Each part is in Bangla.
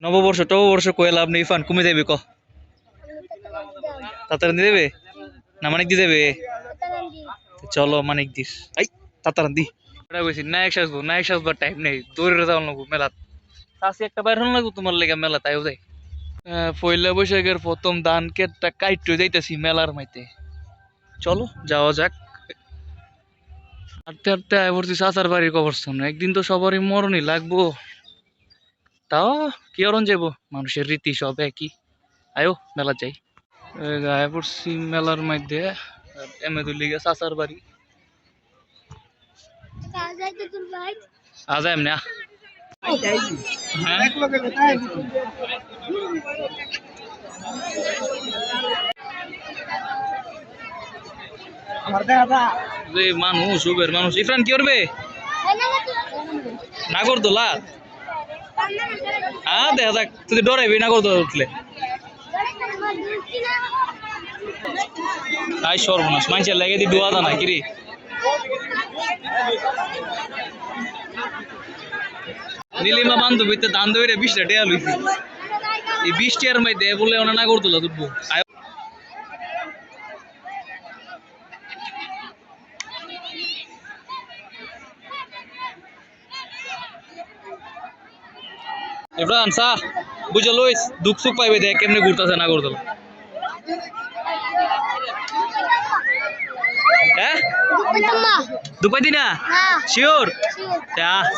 নববর্ষ টববর্ষ কয়ে লাভ নেই, ফান কমে যাবে ক তাতারান্দি দেবে না মানিক দি দেবে? চলো মানিক দিস আই তাতারান্দি কইছি নায়ক সাজবো, নায়ক সাজবার টাইম নেই, দৌড়ে যাওয়ার লাগবো মেলাত। কাছে একটা বাইর হন লাগবো তোমার লেগে মেলা, তাইও যাই। পয়লা বৈশাখের প্রথম ধান কেটটা কাইট্টো যাইতেছি মেলার মাইতে, চলো যাওয়া যাক। হাঁটতে হাঁটতে আয় পড়ছি চাচার বাড়ির কবরস্থান, একদিন তো সবারই মরণই লাগবো, তাও কি অরণ যাবো, মানুষের রীতি সব একই। আয়ো মেলা যাই। আয় পড়ছি মেলার মধ্যে, এমএদুল লিগে চাচার বাড়ি। আজ এমনি মানুষ উবের মানুষ। ইফরান কি করবে? নাগরদোলা দেখা যাক, তুই ডরাইবি নাগরদোলা উঠলে। তাই সর্বনাশ, মানুষের লেগে দিয়ে ডোয়া জানা কিরে। নীলিমা বান্ধবীতে দান ধরে 20টা টেয়া লইছি, এই 20 টিয়ার মধ্যে বলে ওনা নাগরদোলা উঠবো। ইমরান সা বুঝে লইস, দুঃখ সুখ পাইবে দেখ কেমনে ঘুরতেছে নাগরদোলা। হ্যাঁ দুপাই দিনা শিওর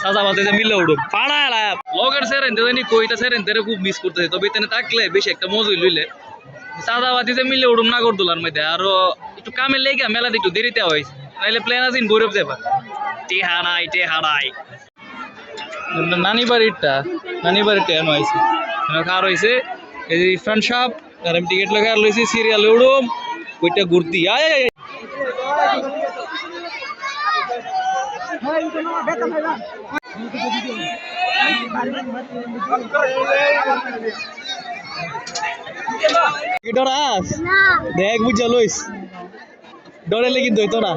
সাজা বলতে মিলে উঠুম পাড়া লগের সেরেন জানি কইটা সেরেন তেরে খুব মিস করতেছে, তবে এখানে থাকলে বেশি একটা মজুই লইলে সাদাবাতি যে মিলে উঠুম নাগরদোলার মধ্যে। আরো একটু কামে লেগে মেলাতে একটু দেরিতে হয়েছে, নাইলে প্লেন আছেন গৌরব যাবা। টেহারাই টেহারাই নানি বাড়িটা এন হয়েছে কার হয়েছে এই যে ইরফান সাহ, আর আমি টিকিট লাগা আর লইছি সিরিয়ালে উড়ুম ওইটা ঘুরতি। আয় ডরাস দেখ বুঝা লইস, ডরাইলে কিন্তু হইতো না।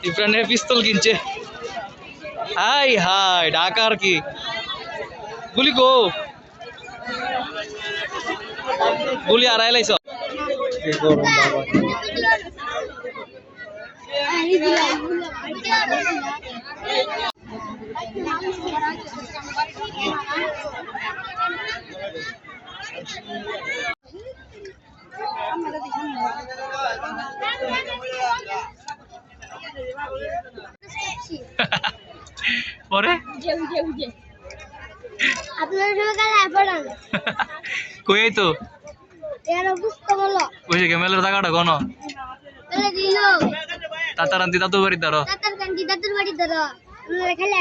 ইফরানের পিস্তল কিনছে, হাই হাই ঢাকার কি গুলি গো, গুলি আড়াই লাইছ। পরে কই তো মেলার টাকাটা কোন তাতারান্তি দাদুর বাড়ি ধরো, বাড়ি ধরো খালি